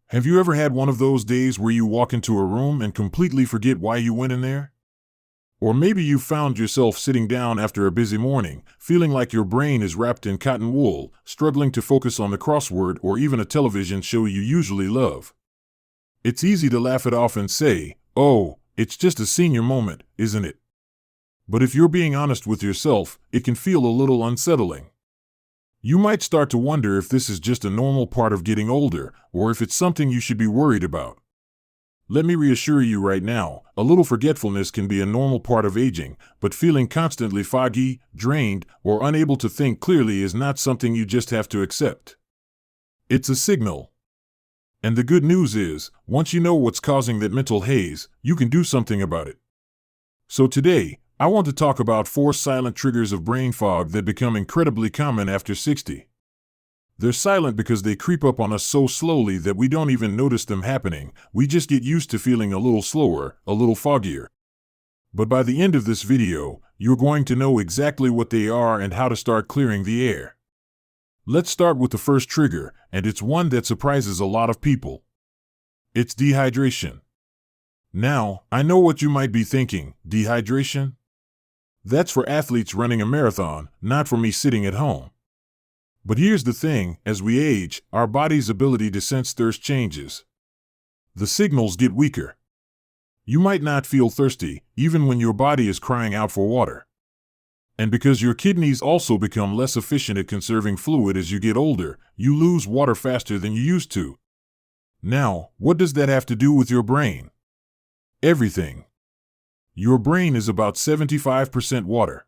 Have you ever had one of those days where you walk into a room and completely forget why you went in there? Or maybe you found yourself sitting down after a busy morning, feeling like your brain is wrapped in cotton wool, struggling to focus on the crossword or even a television show you usually love. It's easy to laugh it off and say, "Oh, it's just a senior moment, isn't it?" But if you're being honest with yourself, it can feel a little unsettling. You might start to wonder if this is just a normal part of getting older, or if it's something you should be worried about. Let me reassure you right now, a little forgetfulness can be a normal part of aging, but feeling constantly foggy, drained, or unable to think clearly is not something you just have to accept. It's a signal. And the good news is, once you know what's causing that mental haze, you can do something about it. So today, I want to talk about 4 silent triggers of brain fog that become incredibly common after 60. They're silent because they creep up on us so slowly that we don't even notice them happening. We just get used to feeling a little slower, a little foggier. But by the end of this video, you're going to know exactly what they are and how to start clearing the air. Let's start with the first trigger, and it's one that surprises a lot of people. It's dehydration. Now, I know what you might be thinking, dehydration? That's for athletes running a marathon, not for me sitting at home. But here's the thing, as we age, our body's ability to sense thirst changes. The signals get weaker. You might not feel thirsty, even when your body is crying out for water. And because your kidneys also become less efficient at conserving fluid as you get older, you lose water faster than you used to. Now, what does that have to do with your brain? Everything. Your brain is about 75% water.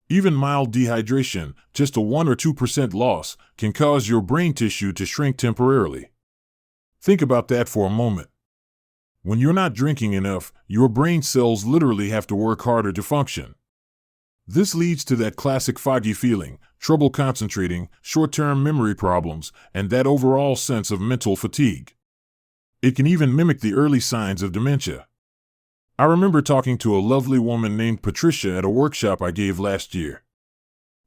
Even mild dehydration, just a 1 or 2% loss, can cause your brain tissue to shrink temporarily. Think about that for a moment. When you're not drinking enough, your brain cells literally have to work harder to function. This leads to that classic foggy feeling, trouble concentrating, short-term memory problems, and that overall sense of mental fatigue. It can even mimic the early signs of dementia. I remember talking to a lovely woman named Patricia at a workshop I gave last year.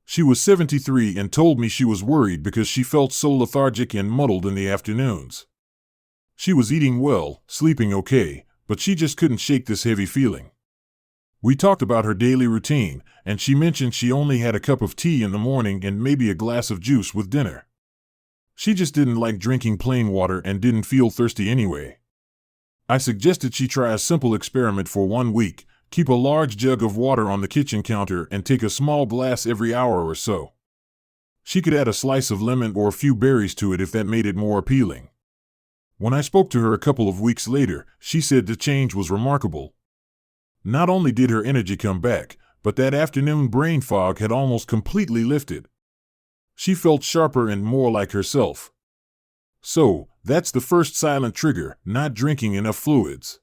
She was 73 and told me she was worried because she felt so lethargic and muddled in the afternoons. She was eating well, sleeping okay, but she just couldn't shake this heavy feeling. We talked about her daily routine, and she mentioned she only had a cup of tea in the morning and maybe a glass of juice with dinner. She just didn't like drinking plain water and didn't feel thirsty anyway. I suggested she try a simple experiment for 1 week, keep a large jug of water on the kitchen counter and take a small glass every hour or so. She could add a slice of lemon or a few berries to it if that made it more appealing. When I spoke to her a couple of weeks later, she said the change was remarkable. Not only did her energy come back, but that afternoon brain fog had almost completely lifted. She felt sharper and more like herself. So, that's the first silent trigger, not drinking enough fluids.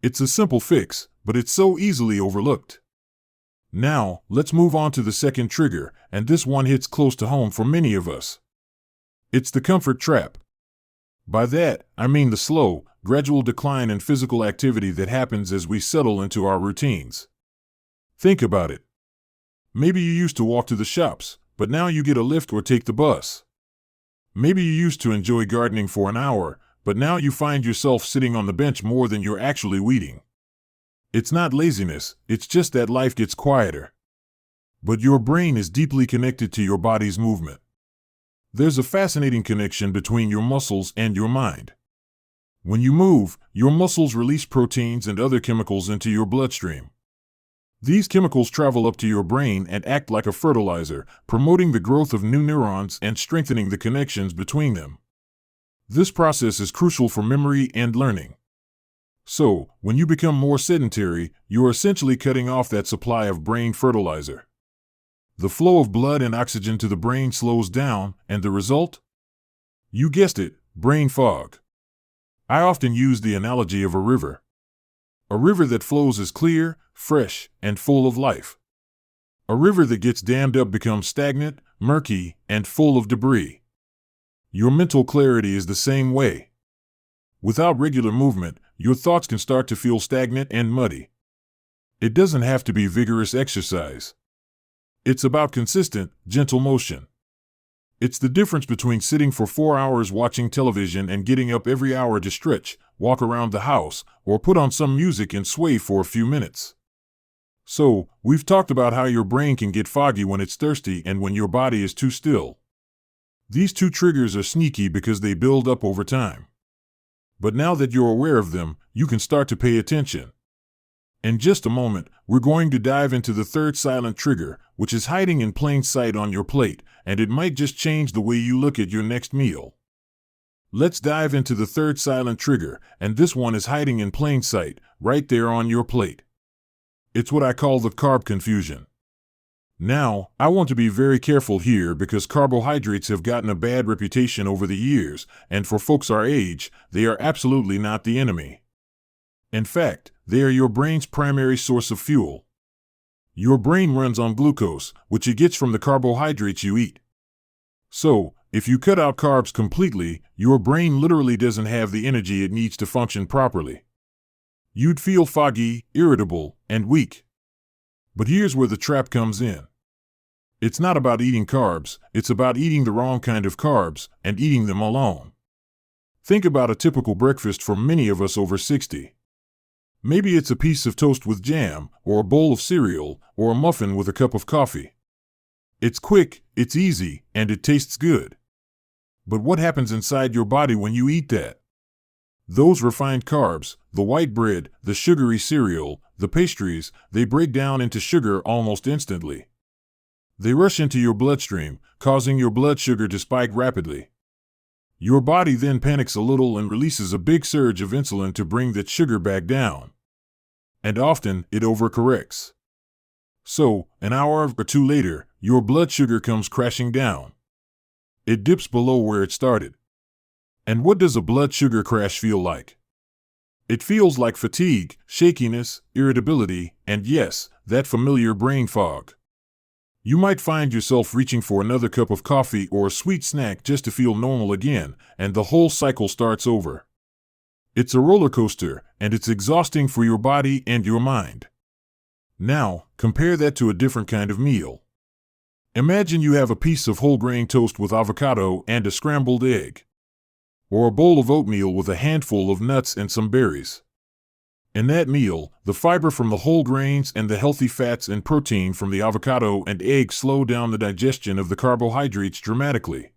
It's a simple fix, but it's so easily overlooked. Now, let's move on to the second trigger, and this one hits close to home for many of us. It's the comfort trap. By that, I mean the slow, gradual decline in physical activity that happens as we settle into our routines. Think about it. Maybe you used to walk to the shops, but now you get a lift or take the bus. Maybe you used to enjoy gardening for an hour, but now you find yourself sitting on the bench more than you're actually weeding. It's not laziness, it's just that life gets quieter. But your brain is deeply connected to your body's movement. There's a fascinating connection between your muscles and your mind. When you move, your muscles release proteins and other chemicals into your bloodstream. These chemicals travel up to your brain and act like a fertilizer, promoting the growth of new neurons and strengthening the connections between them. This process is crucial for memory and learning. So, when you become more sedentary, you're essentially cutting off that supply of brain fertilizer. The flow of blood and oxygen to the brain slows down, and the result? You guessed it, brain fog. I often use the analogy of a river. A river that flows is clear, fresh, and full of life. A river that gets dammed up becomes stagnant, murky, and full of debris. Your mental clarity is the same way. Without regular movement, your thoughts can start to feel stagnant and muddy. It doesn't have to be vigorous exercise. It's about consistent, gentle motion. It's the difference between sitting for 4 hours watching television and getting up every hour to stretch, walk around the house, or put on some music and sway for a few minutes. So, we've talked about how your brain can get foggy when it's thirsty and when your body is too still. These two triggers are sneaky because they build up over time. But now that you're aware of them, you can start to pay attention. In just a moment, we're going to dive into the third silent trigger, which is hiding in plain sight on your plate, and it might just change the way you look at your next meal. Let's dive into the third silent trigger, and this one is hiding in plain sight, right there on your plate. It's what I call the carb confusion. Now, I want to be very careful here because carbohydrates have gotten a bad reputation over the years, and for folks our age, they are absolutely not the enemy. In fact, they are your brain's primary source of fuel. Your brain runs on glucose, which it gets from the carbohydrates you eat. So, if you cut out carbs completely, your brain literally doesn't have the energy it needs to function properly. You'd feel foggy, irritable, and weak. But here's where the trap comes in. It's not about eating carbs, it's about eating the wrong kind of carbs and eating them alone. Think about a typical breakfast for many of us over 60. Maybe it's a piece of toast with jam, or a bowl of cereal, or a muffin with a cup of coffee. It's quick, it's easy, and it tastes good. But what happens inside your body when you eat that? Those refined carbs, the white bread, the sugary cereal, the pastries, they break down into sugar almost instantly. They rush into your bloodstream, causing your blood sugar to spike rapidly. Your body then panics a little and releases a big surge of insulin to bring that sugar back down. And often, it overcorrects. So, an hour or two later, your blood sugar comes crashing down. It dips below where it started. And what does a blood sugar crash feel like? It feels like fatigue, shakiness, irritability, and yes, that familiar brain fog. You might find yourself reaching for another cup of coffee or a sweet snack just to feel normal again, and the whole cycle starts over. It's a roller coaster, and it's exhausting for your body and your mind. Now, compare that to a different kind of meal. Imagine you have a piece of whole grain toast with avocado and a scrambled egg. Or a bowl of oatmeal with a handful of nuts and some berries. In that meal, the fiber from the whole grains and the healthy fats and protein from the avocado and egg slow down the digestion of the carbohydrates dramatically.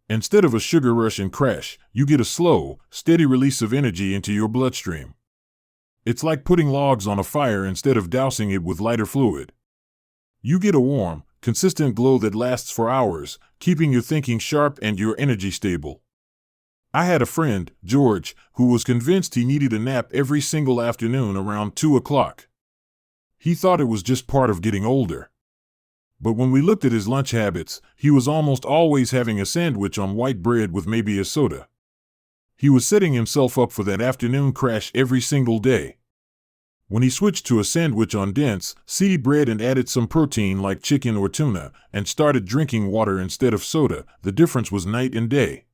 Instead of a sugar rush and crash, you get a slow, steady release of energy into your bloodstream. It's like putting logs on a fire instead of dousing it with lighter fluid. You get a warm, consistent glow that lasts for hours, keeping your thinking sharp and your energy stable. I had a friend, George, who was convinced he needed a nap every single afternoon around 2 o'clock. He thought it was just part of getting older. But when we looked at his lunch habits, he was almost always having a sandwich on white bread with maybe a soda. He was setting himself up for that afternoon crash every single day. When he switched to a sandwich on dense, seedy bread and added some protein like chicken or tuna, and started drinking water instead of soda, the difference was night and day.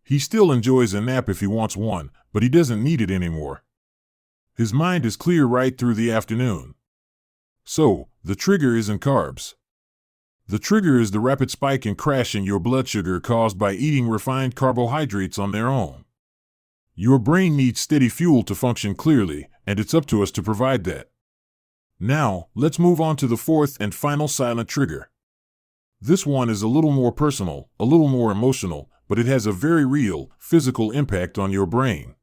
He still enjoys a nap if he wants one, but he doesn't need it anymore. His mind is clear right through the afternoon. So, the trigger isn't carbs. The trigger is the rapid spike and crash in your blood sugar caused by eating refined carbohydrates on their own. Your brain needs steady fuel to function clearly, and it's up to us to provide that. Now, let's move on to the fourth and final silent trigger. This one is a little more personal, a little more emotional, but it has a very real, physical impact on your brain.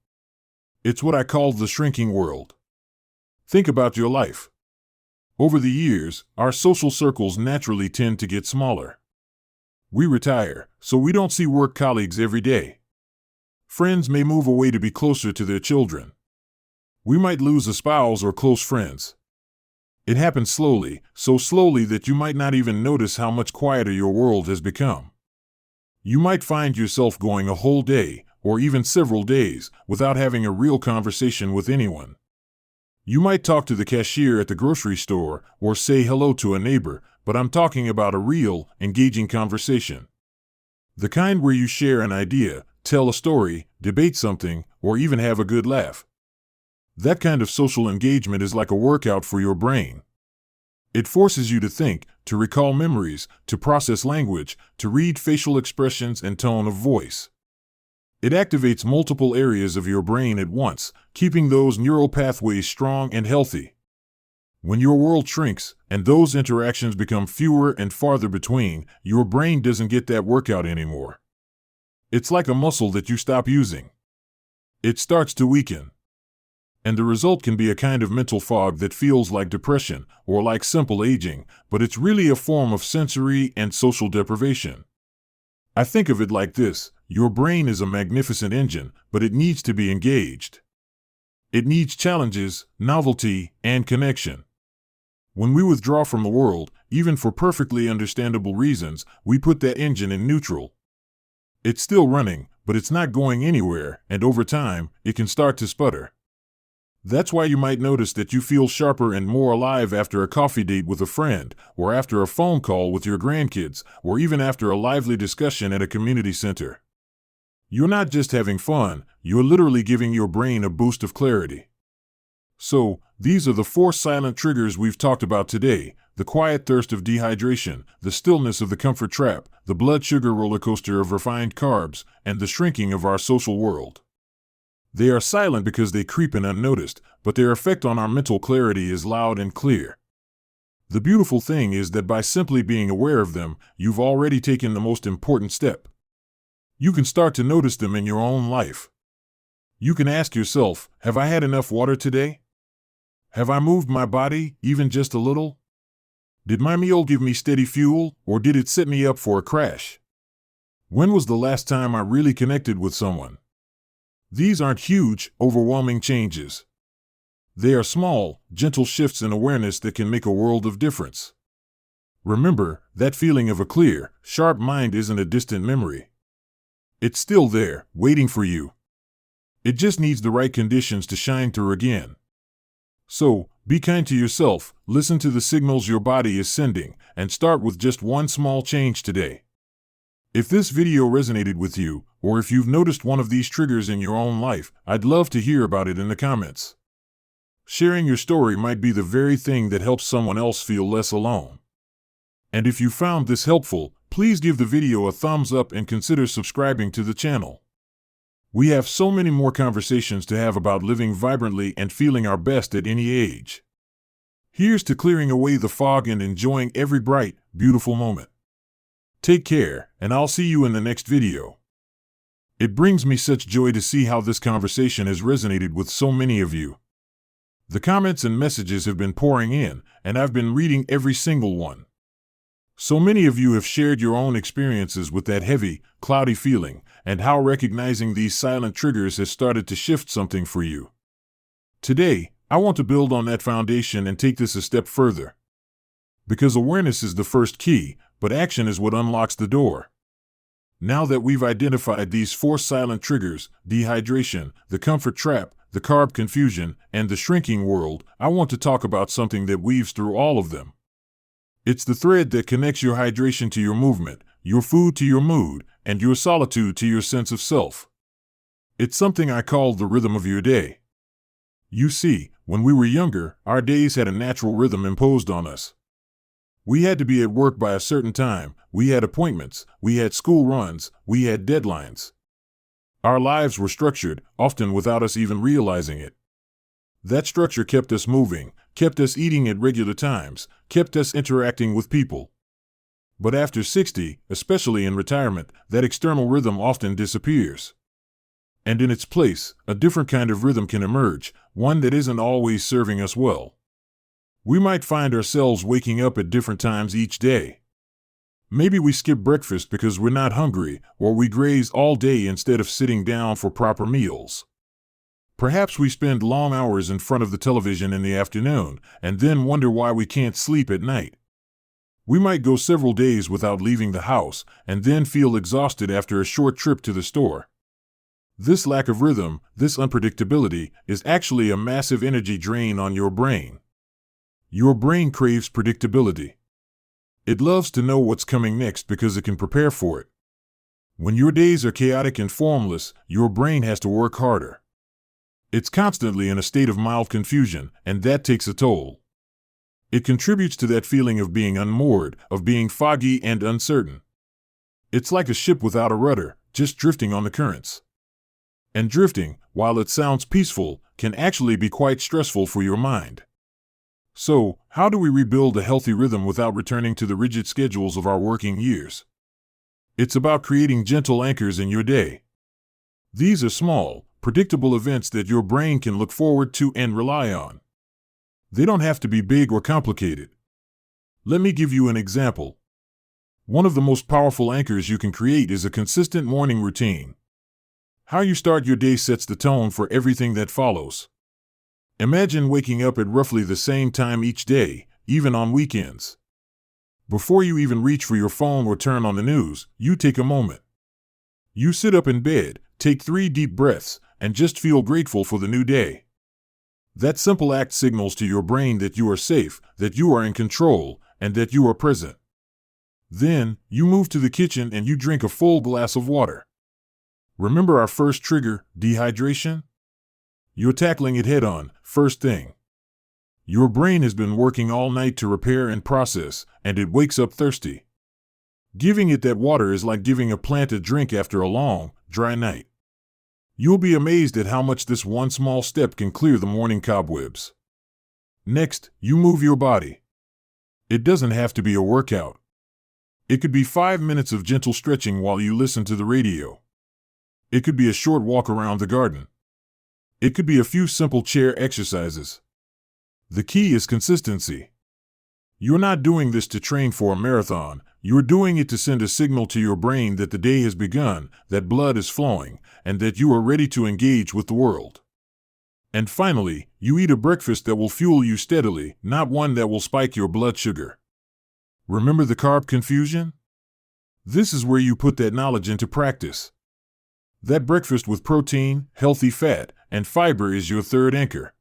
It's what I call the shrinking world. Think about your life. Over the years, our social circles naturally tend to get smaller. We retire, so we don't see work colleagues every day. Friends may move away to be closer to their children. We might lose a spouse or close friends. It happens slowly, so slowly that you might not even notice how much quieter your world has become. You might find yourself going a whole day, or even several days, without having a real conversation with anyone. You might talk to the cashier at the grocery store, or say hello to a neighbor, but I'm talking about a real, engaging conversation. The kind where you share an idea, tell a story, debate something, or even have a good laugh. That kind of social engagement is like a workout for your brain. It forces you to think, to recall memories, to process language, to read facial expressions and tone of voice. It activates multiple areas of your brain at once, keeping those neural pathways strong and healthy. When your world shrinks, and those interactions become fewer and farther between, your brain doesn't get that workout anymore. It's like a muscle that you stop using. It starts to weaken. And the result can be a kind of mental fog that feels like depression or like simple aging, but it's really a form of sensory and social deprivation. I think of it like this: your brain is a magnificent engine, but it needs to be engaged. It needs challenges, novelty, and connection. When we withdraw from the world, even for perfectly understandable reasons, we put that engine in neutral. It's still running, but it's not going anywhere, and over time, it can start to sputter. That's why you might notice that you feel sharper and more alive after a coffee date with a friend, or after a phone call with your grandkids, or even after a lively discussion at a community center. You're not just having fun, you're literally giving your brain a boost of clarity. So, these are the 4 silent triggers we've talked about today: the quiet thirst of dehydration, the stillness of the comfort trap, the blood sugar roller coaster of refined carbs, and the shrinking of our social world. They are silent because they creep in unnoticed, but their effect on our mental clarity is loud and clear. The beautiful thing is that by simply being aware of them, you've already taken the most important step. You can start to notice them in your own life. You can ask yourself, have I had enough water today? Have I moved my body, even just a little? Did my meal give me steady fuel, or did it set me up for a crash? When was the last time I really connected with someone? These aren't huge, overwhelming changes. They are small, gentle shifts in awareness that can make a world of difference. Remember, that feeling of a clear, sharp mind isn't a distant memory. It's still there, waiting for you. It just needs the right conditions to shine through again. So, be kind to yourself, listen to the signals your body is sending, and start with just one small change today. If this video resonated with you, or if you've noticed one of these triggers in your own life, I'd love to hear about it in the comments. Sharing your story might be the very thing that helps someone else feel less alone. And if you found this helpful, please give the video a thumbs up and consider subscribing to the channel. We have so many more conversations to have about living vibrantly and feeling our best at any age. Here's to clearing away the fog and enjoying every bright, beautiful moment. Take care, and I'll see you in the next video. It brings me such joy to see how this conversation has resonated with so many of you. The comments and messages have been pouring in, and I've been reading every single one. So many of you have shared your own experiences with that heavy, cloudy feeling, and how recognizing these silent triggers has started to shift something for you. Today, I want to build on that foundation and take this a step further. Because awareness is the first key, but action is what unlocks the door. Now that we've identified these 4 silent triggers, dehydration, the comfort trap, the carb confusion, and the shrinking world, I want to talk about something that weaves through all of them. It's the thread that connects your hydration to your movement, your food to your mood, and your solitude to your sense of self. It's something I call the rhythm of your day. You see, when we were younger, our days had a natural rhythm imposed on us. We had to be at work by a certain time, we had appointments, we had school runs, we had deadlines. Our lives were structured, often without us even realizing it. That structure kept us moving, kept us eating at regular times, kept us interacting with people. But after 60, especially in retirement, that external rhythm often disappears. And in its place, a different kind of rhythm can emerge, one that isn't always serving us well. We might find ourselves waking up at different times each day. Maybe we skip breakfast because we're not hungry, or we graze all day instead of sitting down for proper meals. Perhaps we spend long hours in front of the television in the afternoon, and then wonder why we can't sleep at night. We might go several days without leaving the house, and then feel exhausted after a short trip to the store. This lack of rhythm, this unpredictability, is actually a massive energy drain on your brain. Your brain craves predictability. It loves to know what's coming next because it can prepare for it. When your days are chaotic and formless, your brain has to work harder. It's constantly in a state of mild confusion, and that takes a toll. It contributes to that feeling of being unmoored, of being foggy and uncertain. It's like a ship without a rudder, just drifting on the currents. And drifting, while it sounds peaceful, can actually be quite stressful for your mind. So, how do we rebuild a healthy rhythm without returning to the rigid schedules of our working years? It's about creating gentle anchors in your day. These are small, predictable events that your brain can look forward to and rely on. They don't have to be big or complicated. Let me give you an example. One of the most powerful anchors you can create is a consistent morning routine. How you start your day sets the tone for everything that follows. Imagine waking up at roughly the same time each day, even on weekends. Before you even reach for your phone or turn on the news, you take a moment. You sit up in bed, take 3 deep breaths, and just feel grateful for the new day. That simple act signals to your brain that you are safe, that you are in control, and that you are present. Then, you move to the kitchen and you drink a full glass of water. Remember our first trigger, dehydration? You're tackling it head on, first thing. Your brain has been working all night to repair and process, and it wakes up thirsty. Giving it that water is like giving a plant a drink after a long, dry night. You'll be amazed at how much this one small step can clear the morning cobwebs. Next, you move your body. It doesn't have to be a workout. It could be 5 minutes of gentle stretching while you listen to the radio. It could be a short walk around the garden. It could be a few simple chair exercises. The key is consistency. You're not doing this to train for a marathon. You're doing it to send a signal to your brain that the day has begun, that blood is flowing, and that you are ready to engage with the world. And finally, you eat a breakfast that will fuel you steadily, not one that will spike your blood sugar. Remember the carb confusion? This is where you put that knowledge into practice. That breakfast with protein, healthy fat, and fiber is your third anchor.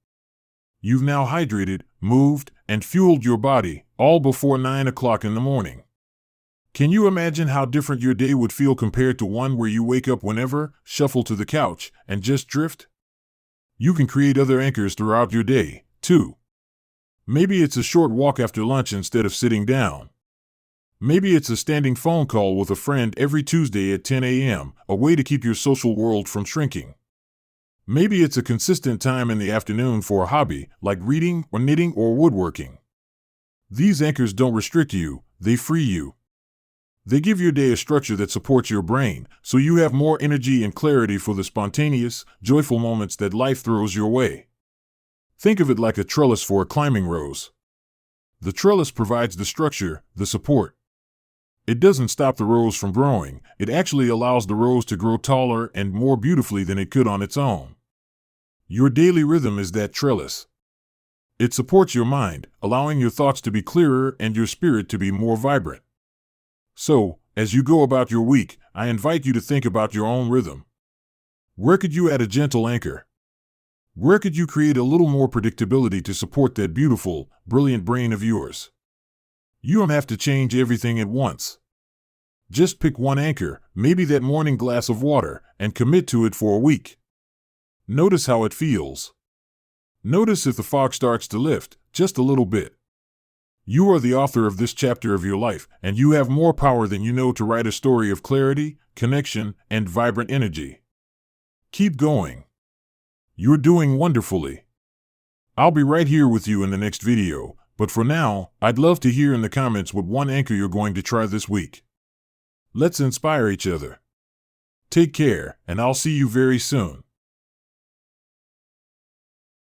You've now hydrated, moved, and fueled your body, all before 9 o'clock in the morning. Can you imagine how different your day would feel compared to one where you wake up whenever, shuffle to the couch, and just drift? You can create other anchors throughout your day, too. Maybe it's a short walk after lunch instead of sitting down. Maybe it's a standing phone call with a friend every Tuesday at 10 a.m., a way to keep your social world from shrinking. Maybe it's a consistent time in the afternoon for a hobby, like reading or knitting or woodworking. These anchors don't restrict you, they free you. They give your day a structure that supports your brain, so you have more energy and clarity for the spontaneous, joyful moments that life throws your way. Think of it like a trellis for a climbing rose. The trellis provides the structure, the support. It doesn't stop the rose from growing, it actually allows the rose to grow taller and more beautifully than it could on its own. Your daily rhythm is that trellis. It supports your mind, allowing your thoughts to be clearer and your spirit to be more vibrant. So, as you go about your week, I invite you to think about your own rhythm. Where could you add a gentle anchor? Where could you create a little more predictability to support that beautiful, brilliant brain of yours? You don't have to change everything at once. Just pick one anchor, maybe that morning glass of water, and commit to it for a week. Notice how it feels. Notice if the fog starts to lift, just a little bit. You are the author of this chapter of your life, and you have more power than you know to write a story of clarity, connection, and vibrant energy. Keep going. You're doing wonderfully. I'll be right here with you in the next video, but for now, I'd love to hear in the comments what one anchor you're going to try this week. Let's inspire each other. Take care, and I'll see you very soon.